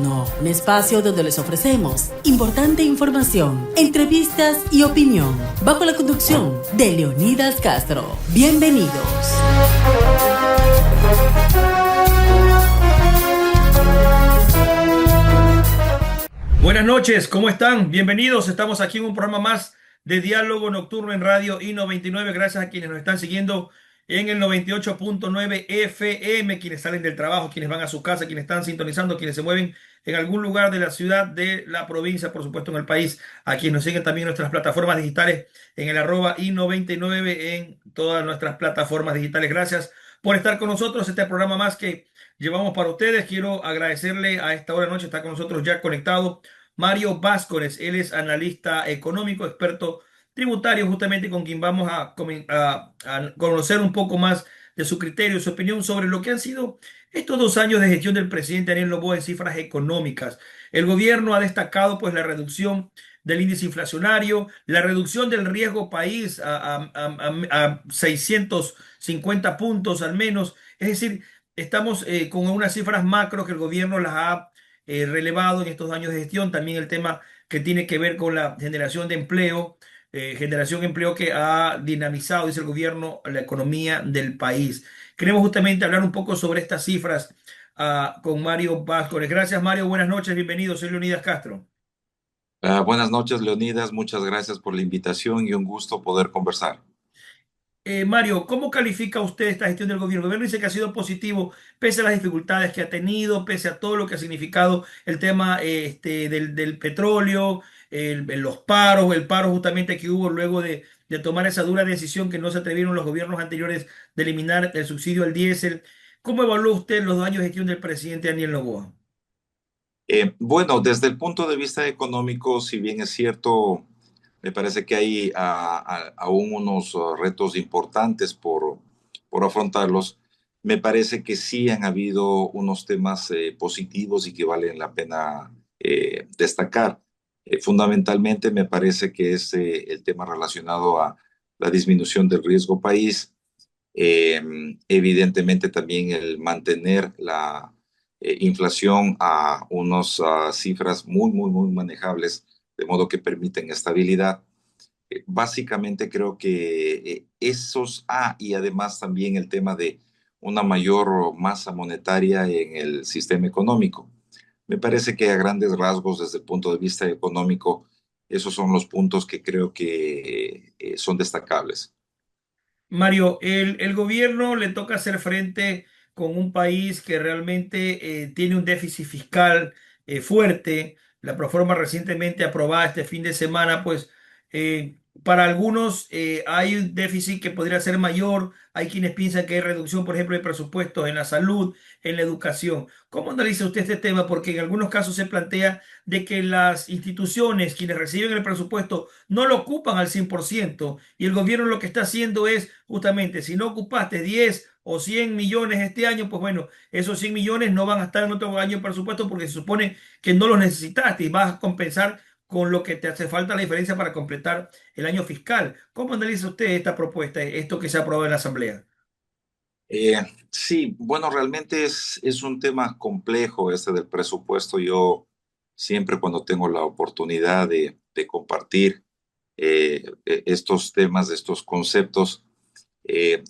Nocturno, un espacio donde les ofrecemos importante información, entrevistas y opinión, bajo la conducción de Leonidas Castro. Bienvenidos. Buenas noches, ¿cómo están? Bienvenidos, estamos aquí en un programa más de Diálogo Nocturno en Radio I-99. Gracias a quienes nos están siguiendo en el 98.9 FM, quienes salen del trabajo, quienes van a su casa, quienes están sintonizando, quienes se mueven en algún lugar de la ciudad, de la provincia, por supuesto en el país, a quienes nos siguen también en nuestras plataformas digitales, en el @I99 en todas nuestras plataformas digitales. Gracias por estar con nosotros. Este programa más que llevamos para ustedes. Quiero agradecerle a esta hora de noche, está con nosotros ya conectado Mario Vázquez. Él es analista económico, experto tributario, justamente con quien vamos a conocer un poco más de su criterio, su opinión sobre lo que han sido estos 2 años de gestión del presidente Daniel Noboa en cifras económicas. El gobierno ha destacado pues la reducción del índice inflacionario, la reducción del riesgo país a 650 puntos al menos. Es decir, estamos con unas cifras macro que el gobierno las ha relevado en estos años de gestión. También el tema que tiene que ver con la generación de empleo que ha dinamizado, dice el gobierno, la economía del país. Queremos justamente hablar un poco sobre estas cifras con Mario Vázquez. Gracias, Mario. Buenas noches. Bienvenido. Soy Leonidas Castro. Buenas noches, Leonidas. Muchas gracias por la invitación y un gusto poder conversar. Mario, ¿cómo califica usted esta gestión del gobierno? El gobierno dice que ha sido positivo, pese a las dificultades que ha tenido, pese a todo lo que ha significado el tema del petróleo, los paros, el paro justamente que hubo luego de tomar esa dura decisión que no se atrevieron los gobiernos anteriores de eliminar el subsidio al diésel. ¿Cómo evalúa usted los 2 años de gestión del presidente Daniel Noboa? Bueno, desde el punto de vista económico, si bien es cierto, me parece que hay aún unos retos importantes por afrontarlos. Me parece que sí han habido unos temas positivos y que valen la pena destacar. Fundamentalmente me parece que es el tema relacionado a la disminución del riesgo país. Evidentemente también el mantener la inflación a unas cifras muy manejables, de modo que permiten estabilidad. Básicamente creo que y además también el tema de una mayor masa monetaria en el sistema económico. Me parece que a grandes rasgos, desde el punto de vista económico, esos son los puntos que creo que son destacables. Mario, el gobierno le toca hacer frente con un país que realmente tiene un déficit fiscal fuerte. La proforma recientemente aprobada este fin de semana, pues para algunos hay un déficit que podría ser mayor. Hay quienes piensan que hay reducción, por ejemplo, de presupuestos en la salud, en la educación. ¿Cómo analiza usted este tema? Porque en algunos casos se plantea de que las instituciones, quienes reciben el presupuesto, no lo ocupan al 100% y el gobierno lo que está haciendo es justamente, si no ocupaste 10 o 100 millones este año, pues bueno, esos 100 millones no van a estar en otro año de presupuesto porque se supone que no los necesitaste y vas a compensar con lo que te hace falta la diferencia para completar el año fiscal. ¿Cómo analiza usted esta propuesta, esto que se ha aprobado en la Asamblea? Eh, sí, bueno, realmente es un tema complejo este del presupuesto. Yo siempre cuando tengo la oportunidad de compartir estos temas, estos conceptos,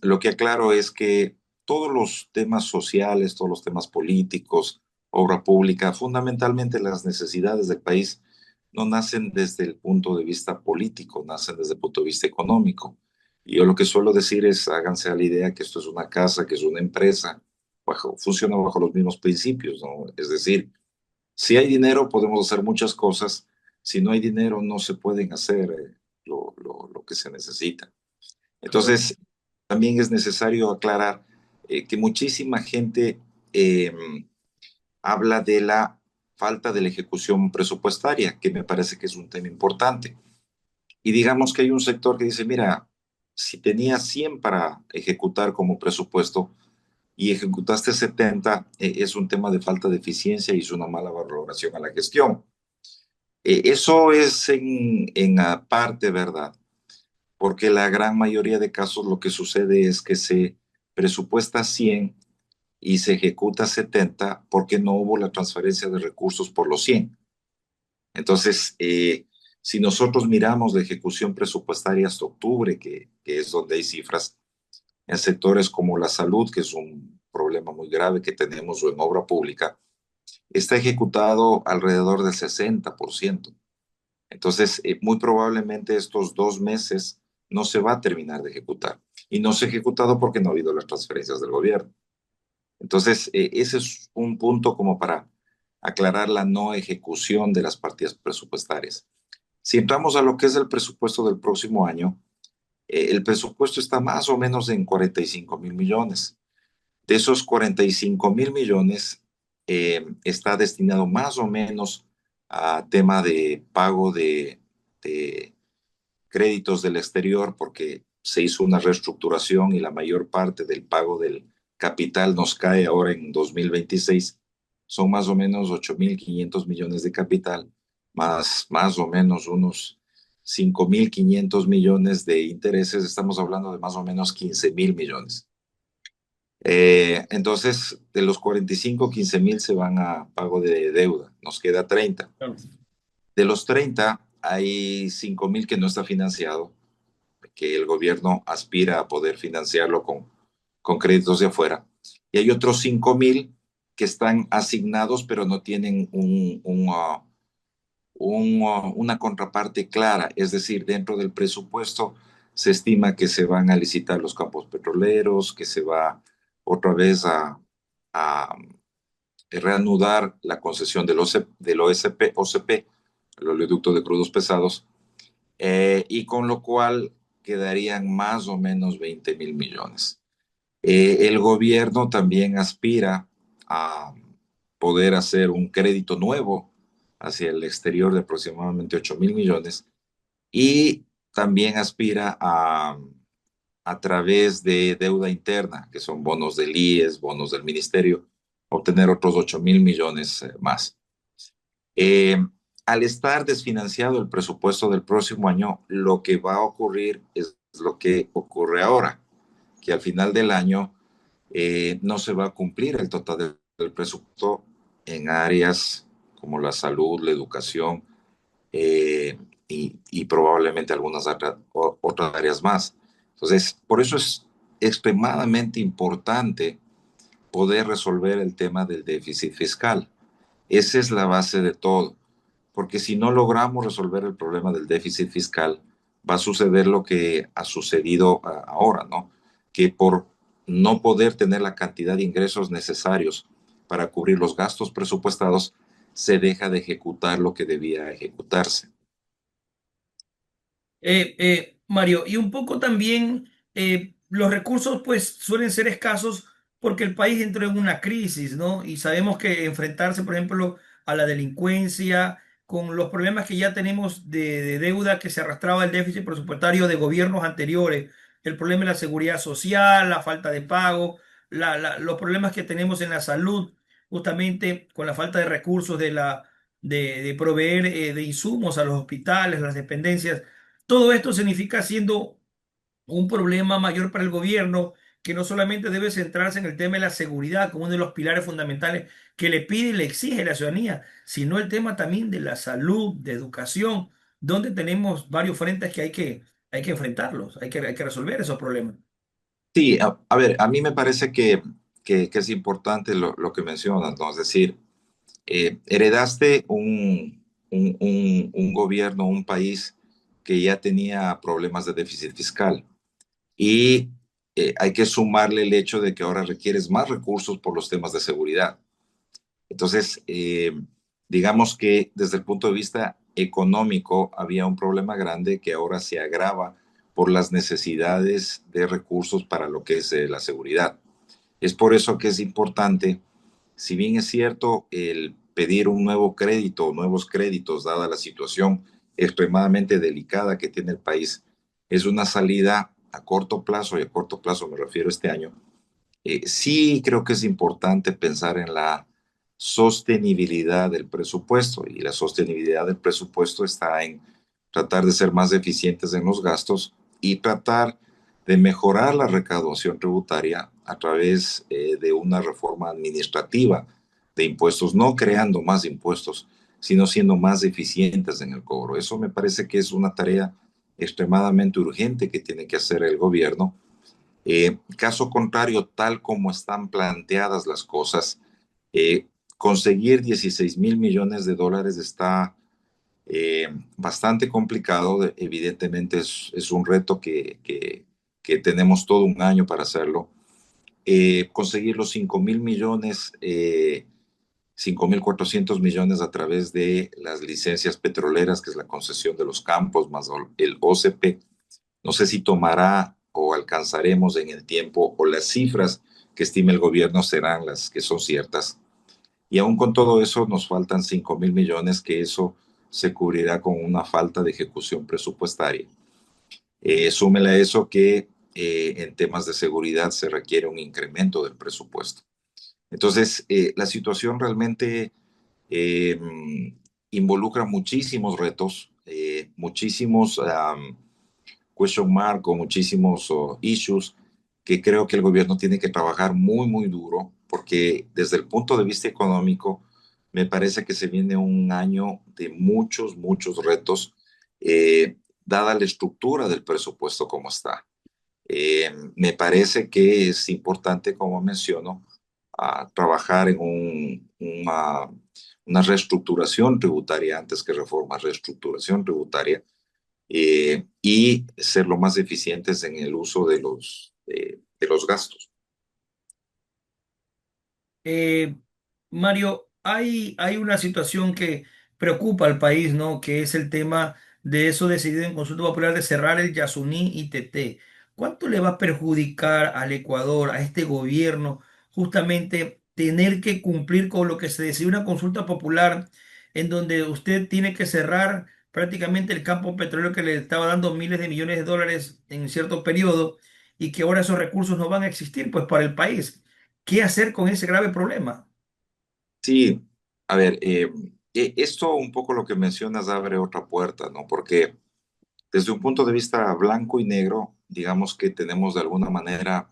lo que aclaro es que todos los temas sociales, todos los temas políticos, obra pública, fundamentalmente las necesidades del país no nacen desde el punto de vista político, nacen desde el punto de vista económico. Y yo lo que suelo decir es, háganse a la idea que esto es una casa, que es una empresa, funciona bajo los mismos principios, ¿no? Es decir, si hay dinero podemos hacer muchas cosas, si no hay dinero no se pueden hacer lo que se necesita. Correcto. Entonces, también es necesario aclarar que muchísima gente habla de la falta de la ejecución presupuestaria, que me parece que es un tema importante. Y digamos que hay un sector que dice, mira, si tenías 100 para ejecutar como presupuesto y ejecutaste 70, es un tema de falta de eficiencia y es una mala valoración a la gestión. Eso es en parte verdad, porque la gran mayoría de casos lo que sucede es que se presupuesta 100 y se ejecuta 70 porque no hubo la transferencia de recursos por los 100. Entonces, si nosotros miramos la ejecución presupuestaria hasta octubre, que es donde hay cifras, en sectores como la salud, que es un problema muy grave que tenemos, o en obra pública, está ejecutado alrededor del 60%. Entonces, muy probablemente estos 2 meses no se va a terminar de ejecutar. Y no se ha ejecutado porque no ha habido las transferencias del gobierno. Entonces, ese es un punto como para aclarar la no ejecución de las partidas presupuestarias. Si entramos a lo que es el presupuesto del próximo año, el presupuesto está más o menos en 45.000 millones. De esos 45.000 millones, está destinado más o menos a tema de pago de créditos del exterior, porque se hizo una reestructuración y la mayor parte del pago del capital nos cae ahora en 2026. Son más o menos 8.500 millones de capital, más o menos unos 5.500 millones de intereses. Estamos hablando de más o menos 15.000 millones. Entonces, de los 45, 15.000 se van a pago de deuda. Nos queda 30. Claro. De los 30, hay 5.000 que no está financiado, que el gobierno aspira a poder financiarlo con créditos de afuera. Y hay otros 5.000 que están asignados, pero no tienen una contraparte clara. Es decir, dentro del presupuesto se estima que se van a licitar los campos petroleros, que se va otra vez a reanudar la concesión del OCP, el oleoducto de crudos pesados, y con lo cual quedarían más o menos 20.000 millones. El gobierno también aspira a poder hacer un crédito nuevo hacia el exterior de aproximadamente 8.000 millones, y también aspira a través de deuda interna, que son bonos del IES, bonos del ministerio, obtener otros 8.000 millones más. Eh, Al estar desfinanciado el presupuesto del próximo año, lo que va a ocurrir es lo que ocurre ahora, que al final del año no se va a cumplir el total del presupuesto en áreas como la salud, la educación, y probablemente algunas otras áreas más. Entonces, por eso es extremadamente importante poder resolver el tema del déficit fiscal. Esa es la base de todo, porque si no logramos resolver el problema del déficit fiscal, va a suceder lo que ha sucedido ahora, ¿no? Que por no poder tener la cantidad de ingresos necesarios para cubrir los gastos presupuestados, se deja de ejecutar lo que debía ejecutarse. Mario, y un poco también los recursos pues suelen ser escasos porque el país entró en una crisis, ¿no? Y sabemos que enfrentarse, por ejemplo, a la delincuencia, con los problemas que ya tenemos de deuda que se arrastraba el déficit presupuestario de gobiernos anteriores, el problema de la seguridad social, la falta de pago, los problemas que tenemos en la salud, justamente con la falta de recursos de proveer de insumos a los hospitales, las dependencias. Todo esto significa siendo un problema mayor para el gobierno que no solamente debe centrarse en el tema de la seguridad como uno de los pilares fundamentales que le pide y le exige la ciudadanía, sino el tema también de la salud, de educación, donde tenemos varios frentes que hay que enfrentarlos, hay que resolver esos problemas. Sí, a ver, a mí me parece que es importante lo que mencionas, ¿no? Es decir, heredaste un gobierno, un país que ya tenía problemas de déficit fiscal, y hay que sumarle el hecho de que ahora requieres más recursos por los temas de seguridad. Entonces, digamos que desde el punto de vista económico había un problema grande que ahora se agrava por las necesidades de recursos para lo que es la seguridad. Es por eso que es importante, si bien es cierto, el pedir un nuevo crédito o nuevos créditos, dada la situación extremadamente delicada que tiene el país, es una salida a corto plazo, y a corto plazo me refiero a este año. Sí creo que es importante pensar en la sostenibilidad del presupuesto, y la sostenibilidad del presupuesto está en tratar de ser más eficientes en los gastos y tratar de mejorar la recaudación tributaria a través de una reforma administrativa de impuestos, no creando más impuestos, sino siendo más eficientes en el cobro. Eso me parece que es una tarea extremadamente urgente que tiene que hacer el gobierno. Caso contrario, tal como están planteadas las cosas, eh, conseguir 16.000 millones de dólares está bastante complicado. Evidentemente es un reto que tenemos todo un año para hacerlo. Conseguir los 5.000 millones, 5.400 millones a través de las licencias petroleras, que es la concesión de los campos, más el OCP. No sé si tomará o alcanzaremos en el tiempo, o las cifras que estime el gobierno serán las que son ciertas. Y aún con todo eso nos faltan 5.000 millones, que eso se cubrirá con una falta de ejecución presupuestaria. Súmele a eso que en temas de seguridad se requiere un incremento del presupuesto. Entonces, la situación realmente eh, involucra muchísimos retos, muchísimos question mark o muchísimos issues, que creo que el gobierno tiene que trabajar muy, muy duro, porque desde el punto de vista económico me parece que se viene un año de muchos, muchos retos, dada la estructura del presupuesto como está. Me parece que es importante, como menciono, trabajar en una reestructuración tributaria antes que reforma, reestructuración tributaria, y ser lo más eficientes en el uso de los gastos. Eh, Mario, hay una situación que preocupa al país, ¿no? Que es el tema de eso decidido en consulta popular de cerrar el Yasuní y Teté. ¿Cuánto le va a perjudicar al Ecuador, a este gobierno, justamente tener que cumplir con lo que se decidió en una consulta popular en donde usted tiene que cerrar prácticamente el campo petrolero que le estaba dando miles de millones de dólares en cierto periodo y que ahora esos recursos no van a existir, pues, para el país? ¿Qué hacer con ese grave problema? Sí, a ver, esto un poco lo que mencionas abre otra puerta, ¿no? Porque desde un punto de vista blanco y negro, digamos que tenemos de alguna manera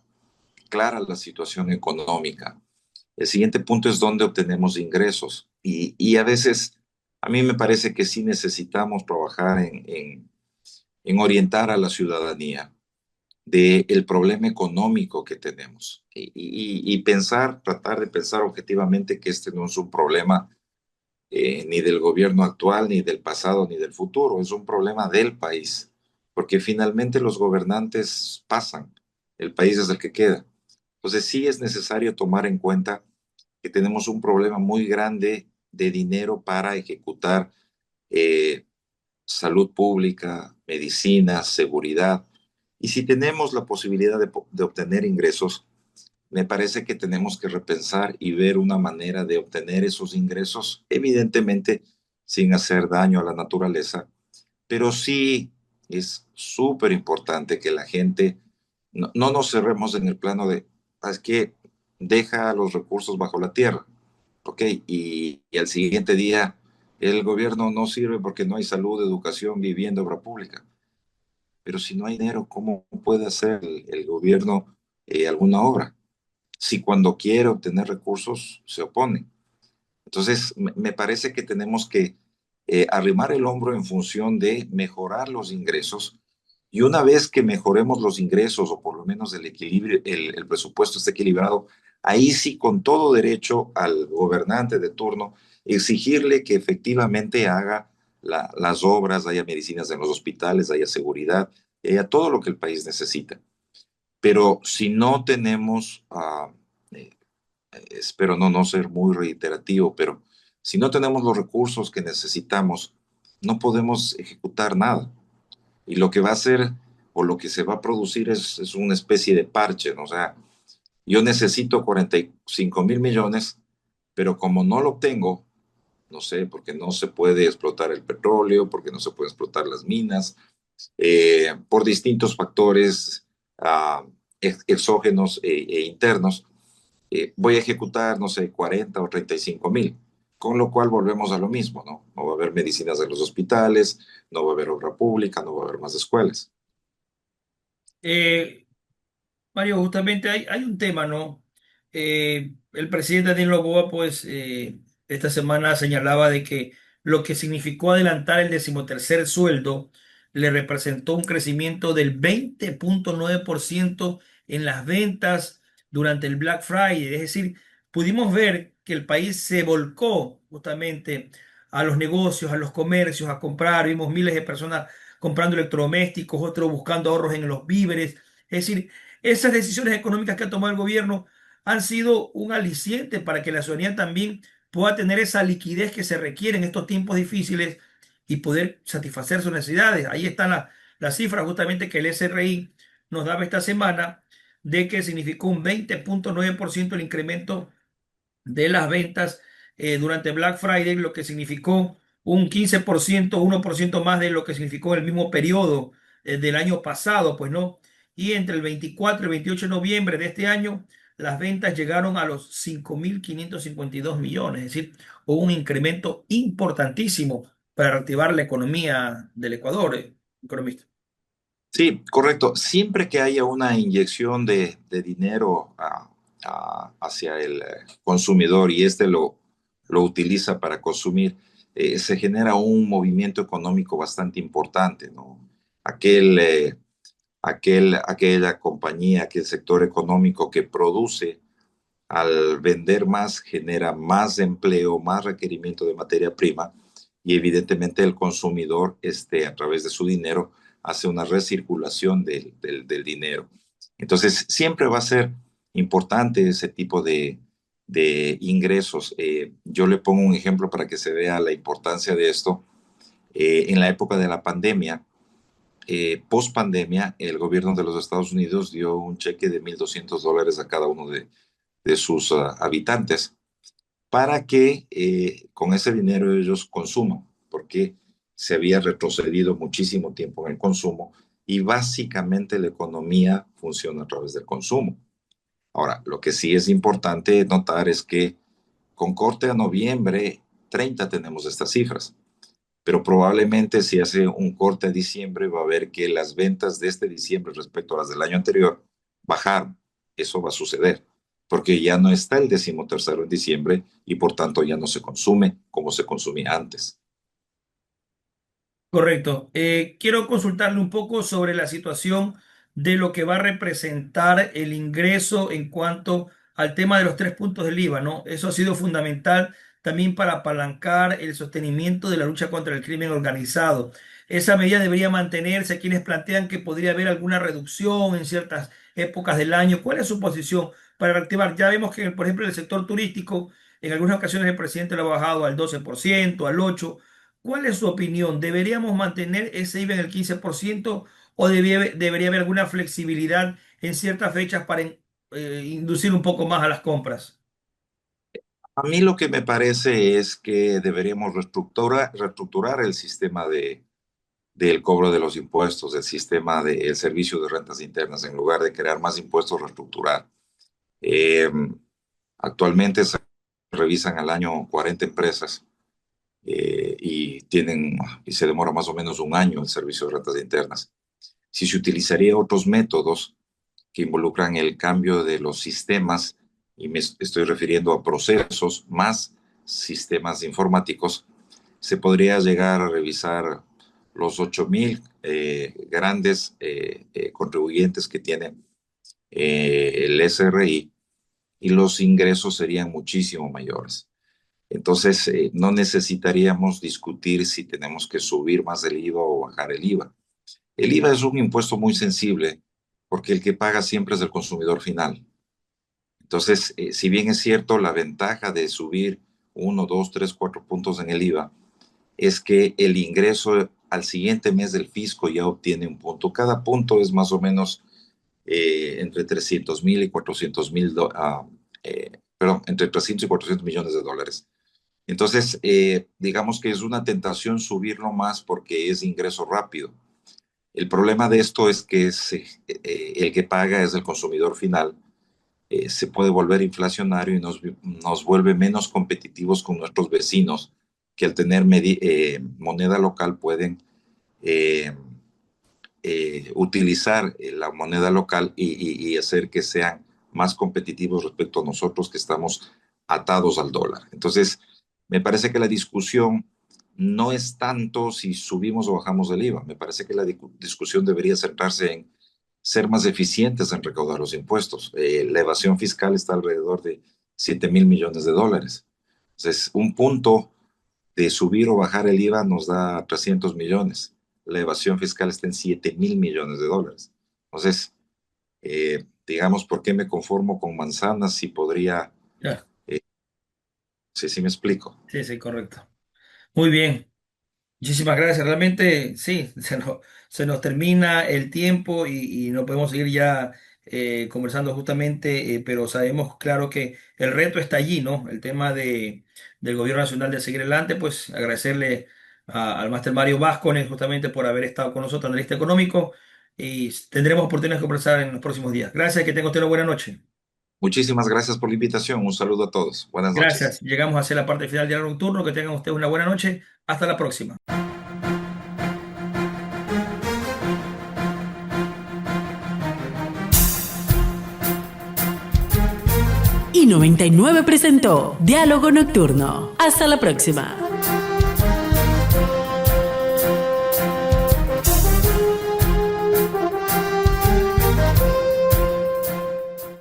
clara la situación económica. El siguiente punto es dónde obtenemos ingresos. Y a veces a mí me parece que sí necesitamos trabajar en orientar a la ciudadanía del problema económico que tenemos y pensar, tratar de pensar objetivamente que este no es un problema ni del gobierno actual, ni del pasado, ni del futuro, es un problema del país, porque finalmente los gobernantes pasan, el país es el que queda. Entonces sí es necesario tomar en cuenta que tenemos un problema muy grande de dinero para ejecutar eh, salud pública, medicina, seguridad. Y si tenemos la posibilidad de obtener ingresos, me parece que tenemos que repensar y ver una manera de obtener esos ingresos, evidentemente sin hacer daño a la naturaleza, pero sí es súper importante que la gente no nos cerremos en el plano de, es que deja los recursos bajo la tierra, ¿ok? Y al siguiente día el gobierno no sirve porque no hay salud, educación, vivienda, obra pública. Pero si no hay dinero, ¿cómo puede hacer el gobierno alguna obra? Si cuando quiere obtener recursos se opone. Entonces, me parece que tenemos que arrimar el hombro en función de mejorar los ingresos, y una vez que mejoremos los ingresos, o por lo menos el equilibrio, el presupuesto esté equilibrado, ahí sí, con todo derecho al gobernante de turno, exigirle que efectivamente haga las obras, haya medicinas en los hospitales, haya seguridad, haya todo lo que el país necesita. Pero si no tenemos, eh, espero no ser muy reiterativo, pero si no tenemos los recursos que necesitamos, no podemos ejecutar nada. Y lo que va a hacer, o lo que se va a producir, es una especie de parche, ¿no? O sea, yo necesito 45.000 millones, pero como no lo tengo, no sé, porque no se puede explotar el petróleo, porque no se pueden explotar las minas, por distintos factores uh, exógenos internos, voy a ejecutar, no sé, 40 o 35.000, con lo cual volvemos a lo mismo, ¿no? No va a haber medicinas en los hospitales, no va a haber obra pública, no va a haber más escuelas. Mario, justamente hay un tema, ¿no? El presidente Daniel Noboa, pues, esta semana señalaba de que lo que significó adelantar el decimotercer sueldo le representó un crecimiento del 20,9% en las ventas durante el Black Friday. Es decir, pudimos ver que el país se volcó justamente a los negocios, a los comercios, a comprar. Vimos miles de personas comprando electrodomésticos, otros buscando ahorros en los víveres. Es decir, esas decisiones económicas que ha tomado el gobierno han sido un aliciente para que la ciudadanía también pueda tener esa liquidez que se requiere en estos tiempos difíciles y poder satisfacer sus necesidades. Ahí están las cifras justamente que el SRI nos daba esta semana de que significó un 20,9% el incremento de las ventas durante Black Friday, lo que significó un 15%, 1% más de lo que significó el mismo periodo del año pasado, pues no. Y entre el 24 y el 28 de noviembre de este año, las ventas llegaron a los 5.552 millones, es decir, hubo un incremento importantísimo para reactivar la economía del Ecuador, economista. Sí, correcto. Siempre que haya una inyección de dinero hacia el consumidor y este lo utiliza para consumir, se genera un movimiento económico bastante importante, ¿no? Aquel, aquella compañía, aquel sector económico que produce, al vender más, genera más empleo, más requerimiento de materia prima y evidentemente el consumidor, a través de su dinero, hace una recirculación del dinero. Entonces, siempre va a ser importante ese tipo de ingresos. Yo le pongo un ejemplo para que se vea la importancia de esto. En la época de la pandemia, post pandemia, el gobierno de los Estados Unidos dio un cheque de $1,200 a cada uno de sus habitantes para que con ese dinero ellos consuman, porque se había retrocedido muchísimo tiempo en el consumo y básicamente la economía funciona a través del consumo. Ahora, lo que sí es importante notar es que con corte a noviembre 30 tenemos estas cifras, pero probablemente si hace un corte a diciembre va a ver que las ventas de este diciembre respecto a las del año anterior bajaron. Eso va a suceder, porque ya no está el 13º en diciembre y por tanto ya no se consume como se consumía antes. Correcto. Quiero consultarle un poco sobre la situación de lo que va a representar el ingreso en cuanto al tema de los 3 puntos del IVA, ¿no? Eso ha sido fundamental también para apalancar el sostenimiento de la lucha contra el crimen organizado. Esa medida debería mantenerse. Quienes plantean que podría haber alguna reducción en ciertas épocas del año. ¿Cuál es su posición para reactivar? Ya vemos que, por ejemplo, en el sector turístico, en algunas ocasiones el presidente lo ha bajado al 12%, al 8%. ¿Cuál es su opinión? ¿Deberíamos mantener ese IVA en el 15% o debería haber alguna flexibilidad en ciertas fechas para inducir un poco más a las compras? A mí lo que me parece es que deberíamos reestructurar el sistema del cobro de los impuestos, el sistema del servicio de rentas internas, en lugar de crear más impuestos, reestructurar. Eh, Actualmente se revisan al año 40 empresas y se demora más o menos un año el servicio de rentas internas. Si se utilizaría otros métodos que involucran el cambio de los sistemas, y me estoy refiriendo a procesos más sistemas informáticos, se podría llegar a revisar los 8,000 grandes contribuyentes que tiene el SRI y los ingresos serían muchísimo mayores. Entonces, no necesitaríamos discutir si tenemos que subir más el IVA o bajar el IVA. El IVA es un impuesto muy sensible porque el que paga siempre es el consumidor final. Entonces, si bien es cierto, la ventaja de subir 1, 2, 3, 4 puntos en el IVA es que el ingreso al siguiente mes del fisco ya obtiene un punto. Cada punto es más o menos entre 300,000 y 400,000, perdón, entre 300 y 400 millones de dólares. Entonces, digamos que es una tentación subirlo más porque es ingreso rápido. El problema de esto es que el que paga es el consumidor final. Se puede volver inflacionario y nos vuelve menos competitivos con nuestros vecinos que al tener moneda local pueden eh, utilizar la moneda local y hacer que sean más competitivos respecto a nosotros que estamos atados al dólar. Entonces, me parece que la discusión no es tanto si subimos o bajamos el IVA. Me parece que la discusión debería centrarse en ser más eficientes en recaudar los impuestos. La evasión fiscal está alrededor de 7.000 millones de dólares. Entonces, un punto de subir o bajar el IVA nos da 300 millones. La evasión fiscal está en 7.000 millones de dólares. Entonces, digamos, ¿por qué me conformo con manzanas si podría... Ya. Sí, sí me explico. Sí, sí, correcto. Muy bien. Muchísimas gracias. Realmente, sí, se nos termina el tiempo y no podemos seguir ya conversando justamente, pero sabemos claro que el reto está allí, ¿no? El tema del Gobierno Nacional de seguir adelante, pues agradecerle al máster Mario Vázquez justamente por haber estado con nosotros, analista económico, y tendremos oportunidad de conversar en los próximos días. Gracias, que tenga usted una buena noche. Muchísimas gracias por la invitación. Un saludo a todos. Buenas noches. Gracias. Llegamos hacia la parte final del diálogo nocturno. Que tengan ustedes una buena noche. Hasta la próxima. Y 99 presentó Diálogo Nocturno. Hasta la próxima.